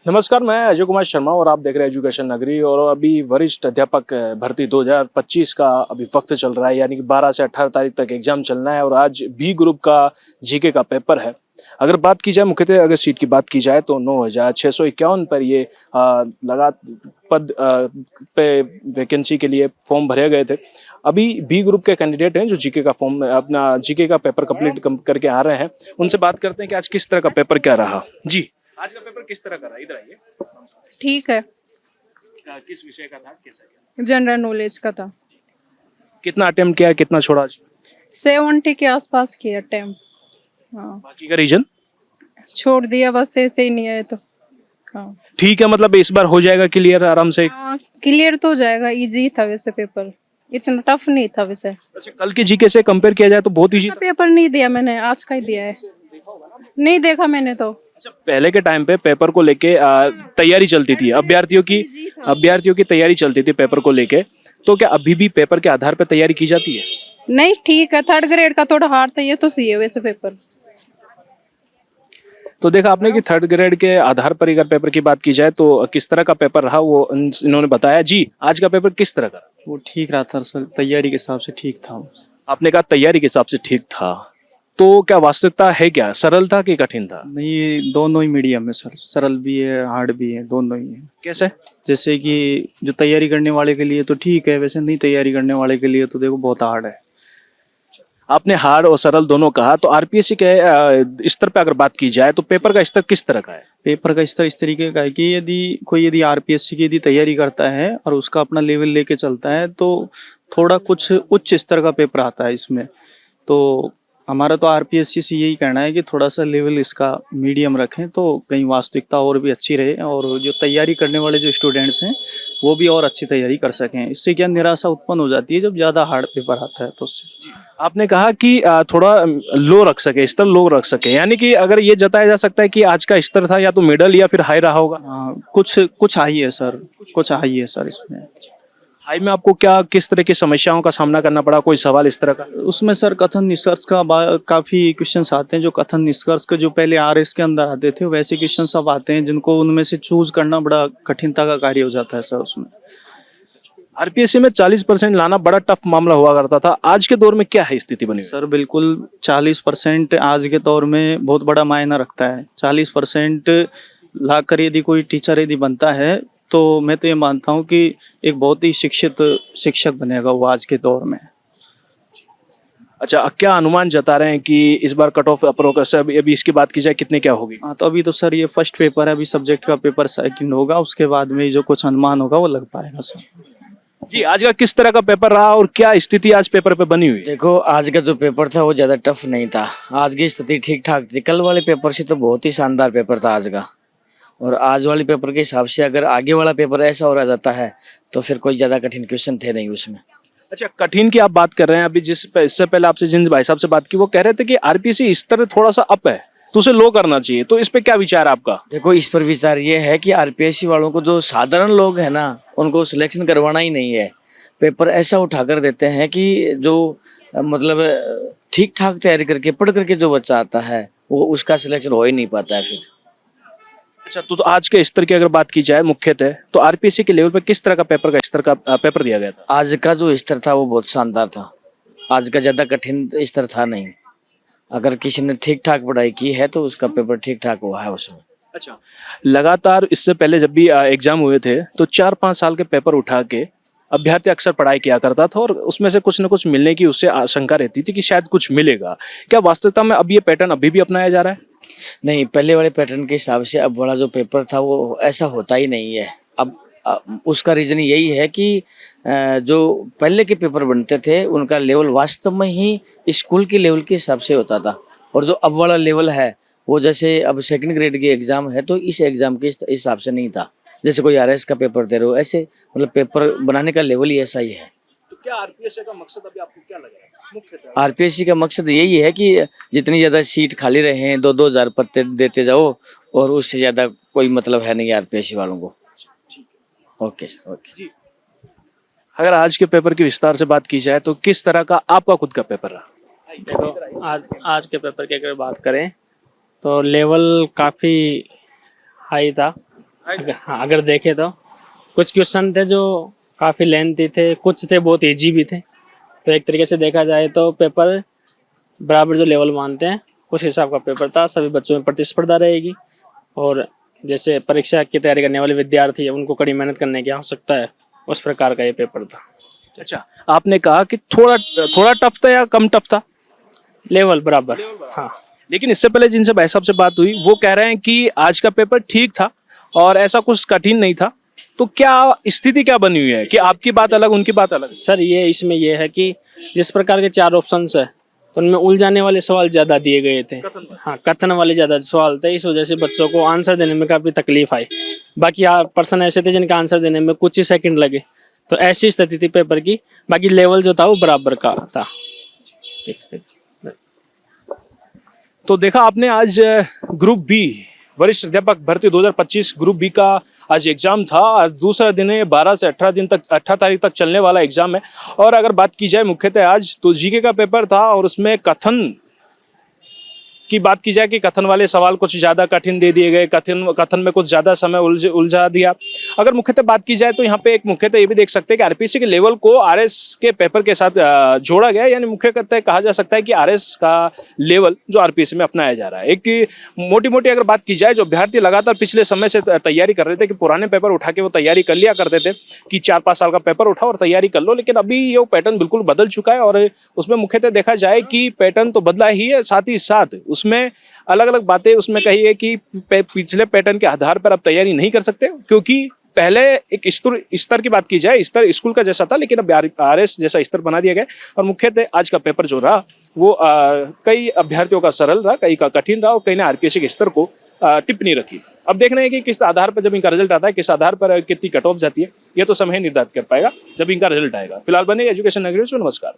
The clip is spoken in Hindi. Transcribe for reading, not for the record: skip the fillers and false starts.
नमस्कार, मैं अजय कुमार शर्मा और आप देख रहे हैं एजुकेशन नगरी। और अभी वरिष्ठ अध्यापक भर्ती 2025 का अभी वक्त चल रहा है, यानी कि 12 से 18 तारीख तक एग्जाम चलना है और आज बी ग्रुप का जीके का पेपर है। अगर बात की जाए मुख्यतः अगर सीट की बात की जाए तो 9,651 पर ये लगा पद पे वैकेंसी के लिए फॉर्म भरे गए थे। अभी बी ग्रुप के कैंडिडेट हैं जो जीके का फॉर्म अपना जीके का पेपर कंप्लीट करके आ रहे हैं। उनसे बात करते हैं कि आज किस तरह का पेपर क्या रहा। जी, आज का पेपर किस तरह का रहा? इधर आइए। ठीक है। किस विषय का था, कैसा क्या? जनरल नॉलेज का था। कितना अटेम्प्ट किया, कितना छोड़ा आज? 70 के आसपास किया अटेम्प्ट। हाँ, बाकी का रीजन छोड़ दिया, बस ऐसे ही नहीं आए तो। हाँ, ठीक है, मतलब इस बार हो जाएगा क्लियर आराम से। हाँ, क्लियर तो हो जाएगा। इजी था वैसे पेपर, इतना टफ नहीं था वैसे। अच्छा, कल के जीके से कंपेयर किया जाए तो बहुत इजी था। पेपर नहीं दिया मैंने, आज का ही दिया है। नहीं देखा मैंने तो। अच्छा, पहले के टाइम पे पेपर को लेके तैयारी चलती थी, अभ्यर्थियों की तैयारी चलती थी पेपर को लेके। तो क्या अभी भी पेपर के आधार पर तैयारी की जाती है? नहीं, ठीक है। थर्ड ग्रेड का थोड़ा हार्ड था, ये तो सही है वैसे पेपर। तो देखा आपने कि थर्ड ग्रेड के आधार पर अगर पेपर की बात की जाए तो किस तरह का पेपर रहा वो इन्होंने बताया। जी, आज का पेपर किस तरह का? वो ठीक रहा था सर, तैयारी के हिसाब से ठीक था वो। आपने कहा तैयारी के हिसाब से ठीक था, तो क्या वास्तविकता है? क्या सरल था कि कठिन था? नहीं, दोनों ही मीडियम है सर, सरल भी है हार्ड भी है, दोनों ही है। कैसे? जैसे कि जो तैयारी करने वाले के लिए तो ठीक है, वैसे नहीं तैयारी करने वाले के लिए तो देखो बहुत हार्ड है। आपने हार्ड और सरल दोनों कहा, तो आरपीएससी के स्तर पे अगर बात की जाए तो पेपर का स्तर किस तरह का है? पेपर का स्तर इस तरीके का है कि यदि आरपीएससी की यदि तैयारी करता है और उसका अपना लेवल लेके चलता है तो थोड़ा कुछ उच्च स्तर का पेपर आता है इसमें। तो हमारा तो आरपीएससी से यही कहना है कि थोड़ा सा लेवल इसका मीडियम रखें तो कहीं वास्तविकता और भी अच्छी रहे और जो तैयारी करने वाले जो स्टूडेंट्स हैं वो भी और अच्छी तैयारी कर सकें। इससे क्या निराशा उत्पन्न हो जाती है जब ज़्यादा हार्ड पेपर आता है तो उससे। आपने कहा कि थोड़ा लो रख सके, स्तर लो रख सके, यानी कि अगर ये जताया जा सकता है कि आज का स्तर था या तो मिडल या फिर हाई रहा होगा। हाँ, कुछ हाई है सर, कुछ हाई है सर इसमें। हाई में आपको क्या किस तरह की समस्याओं का सामना करना पड़ा? कोई सवाल इस तरह का? उसमें सर कथन निष्कर्ष का काफी क्वेश्चंस आते हैं, जो कथन निष्कर्ष के जो पहले आरएस के अंदर आते थे वैसे क्वेश्चंस अब आते हैं जिनको उनमें से चूज करना बड़ा कठिनता का कार्य हो जाता है सर उसमें। आरपीएससी में 40% लाना बड़ा टफ मामला हुआ करता था, आज के दौर में क्या है स्थिति बनी हुई? सर बिल्कुल 40% आज के दौर में बहुत बड़ा मायना रखता है। 40% लाकर यदि कोई टीचर यदि बनता है तो मैं तो ये मानता हूँ कि एक बहुत ही शिक्षित शिक्षक बनेगा वो आज के दौर में। अच्छा, क्या अनुमान जता रहे हैं कि इस बार कट ऑफ अप्रोक्स अभी इसकी बात की जाए कितने क्या होगी? हाँ, तो अभी तो सर ये फर्स्ट पेपर है, अभी सब्जेक्ट का पेपर सेकंड होगा, उसके बाद में जो कुछ अनुमान होगा वो लग पाएगा सर। जी, आज का किस तरह का पेपर रहा और क्या स्थिति आज पेपर पे बनी हुई है? देखो, आज का जो पेपर था वो ज्यादा टफ नहीं था। आज की स्थिति ठीक ठाक थी। कल वाले पेपर से तो बहुत ही शानदार पेपर था आज का। और आज वाले पेपर के हिसाब से अगर आगे वाला पेपर ऐसा हो रहा जाता है तो फिर कोई ज्यादा कठिन क्वेश्चन थे नहीं उसमें। अच्छा, कठिन की आप बात कर रहे हैं। अभी इससे पहले आपसे जिन भाई साहब से बात की वो कह रहे थे कि आरपीएससी स्तर थोड़ा सा अप है तो उसे लो करना चाहिए, तो इस पे क्या विचार है आपका? देखो, इस पर विचार ये है कि आरपीएससी वालों को जो साधारण लोग है ना उनको सिलेक्शन करवाना ही नहीं है। पेपर ऐसा उठा कर देते हैं कि जो मतलब ठीक ठाक तैयारी करके पढ़ करके जो बच्चा आता है वो उसका सिलेक्शन हो ही नहीं पाता है फिर। अच्छा, तो आज के स्तर की अगर बात की जाए मुख्यतः तो आरपीएससी के लेवल पे किस तरह का पेपर दिया गया था? आज का जो स्तर था वो बहुत शानदार था। आज का ज्यादा कठिन स्तर था नहीं। अगर किसी ने ठीक ठाक पढ़ाई की है तो उसका पेपर ठीक ठाक हुआ है उसमें। अच्छा, लगातार इससे पहले जब भी एग्जाम हुए थे तो 4-5 साल के पेपर उठा के अभ्यर्थी अक्सर पढ़ाई किया करता था और उसमें से कुछ न कुछ मिलने की उससे आशंका रहती थी कि शायद कुछ मिलेगा। क्या वास्तविकता में अब ये पैटर्न अभी भी अपनाया जा रहा है? नहीं, पहले वाले पैटर्न के हिसाब से अब वाला जो पेपर था वो ऐसा होता ही नहीं है। अब उसका रीजन यही है कि जो पहले के पेपर बनते थे उनका लेवल वास्तव में ही स्कूल के लेवल के हिसाब से होता था और जो अब वाला लेवल है वो जैसे अब सेकंड ग्रेड की एग्जाम है तो इस एग्जाम के हिसाब से नहीं था। जैसे कोई आरएस का पेपर दे रहे हो, ऐसे मतलब पेपर बनाने का लेवल ही ऐसा ही है। तो क्या आरपीएससी का मकसद अभी आपको क्या लग रहा है मुख्यतः? आरपीएससी का मकसद यही है कि जितनी ज्यादा सीट खाली रहे 2-2 हजार पत्ते देते जाओ और उससे ज्यादा कोई मतलब है नहीं आरपीएससी वालों को। ओके ओके जी, अगर आज के पेपर की विस्तार से बात की जाए तो किस तरह का आपका खुद का पेपर रहा? देखो, आज के पेपर की अगर बात करें तो लेवल काफ़ी हाई था हाँ, अगर देखे तो कुछ क्वेश्चन थे जो काफ़ी लेंथी थे, कुछ थे बहुत इजी भी थे। तो एक तरीके से देखा जाए तो पेपर बराबर जो लेवल मानते हैं उस हिसाब का पेपर था। सभी बच्चों में प्रतिस्पर्धा रहेगी और जैसे परीक्षा की तैयारी करने वाले विद्यार्थी हैं उनको कड़ी मेहनत करने की आवश्यकता है, उस प्रकार का ये पेपर था। अच्छा, आपने कहा कि थोड़ा थोड़ा टफ था या कम टफ था? लेवल बराबर। हाँ, लेकिन इससे पहले जिनसे भाई साहब से बात हुई वो कह रहे हैं कि आज का पेपर ठीक था और ऐसा कुछ कठिन नहीं था। तो क्या स्थिति क्या बनी हुई है कि आपकी बात अलग उनकी बात अलग? सर ये इसमें ये है कि जिस प्रकार के 4 ऑप्शंस है तो उनमें उलझाने वाले सवाल ज़्यादा दिए गए थे। हाँ, कथन वाले ज़्यादा सवाल थे, इस वजह से बच्चों को आंसर देने में काफ़ी तकलीफ आई। बाकी पर्सन ऐसे थे जिनका आंसर देने में कुछ ही सेकंड लगे। तो ऐसी स्थिति थी पेपर की। बाकी लेवल जो था वो बराबर का था। तो देखा आपने आज ग्रुप बी वरिष्ठ अध्यापक भर्ती 2025 ग्रुप बी का आज एग्जाम था। आज दूसरा दिन है, 12 से 18 तारीख तक चलने वाला एग्जाम है। और अगर बात की जाए मुख्यतः आज तो जीके का पेपर था और उसमें कथन की बात की जाए कि कथन वाले सवाल कुछ ज्यादा कठिन दे दिए गए, कथन में कुछ ज्यादा समय उलझा दिया। अगर मुख्यतः बात की जाए तो यहाँ पे एक मुख्यतः ये भी देख सकते हैं कि आरपीएससी के लेवल को आरएस के पेपर के साथ जोड़ा गया, यानी मुख्यतः कहा जा सकता है कि आरएस का लेवल जो आरपीएससी में अपनाया जा रहा है। एक मोटी मोटी अगर बात की जाए, जो अभ्यर्थी लगातार पिछले समय से तैयारी कर रहे थे कि पुराने पेपर उठा के वो तैयारी कर लिया करते थे कि 4-5 साल का पेपर उठाओ और तैयारी कर लो, लेकिन अभी ये पैटर्न बिल्कुल बदल चुका है। और उसमें मुख्यतः देखा जाए कि पैटर्न तो बदला ही है, साथ ही साथ उसमें अलग अलग बातें उसमें कही है कि पिछले पैटर्न के आधार पर अब तैयारी नहीं कर सकते, क्योंकि पहले एक स्तर की बात की जाए, स्तर स्कूल का जैसा था, लेकिन अब आरएस जैसा स्तर बना दिया गया। और मुख्यतः आज का पेपर जो रहा वो कई अभ्यर्थियों का सरल रहा, कई का कठिन रहा और कई ने आरपीएससी के स्तर को टिप्पणी रखी। अब देखना है कि किस आधार पर जब इनका रिजल्ट आता है, किस आधार पर कितनी कट ऑफ जाती है, ये तो समय निर्धारित कर पाएगा जब इनका रिजल्ट आएगा। फिलहाल बने एजुकेशन नगरी से, नमस्कार।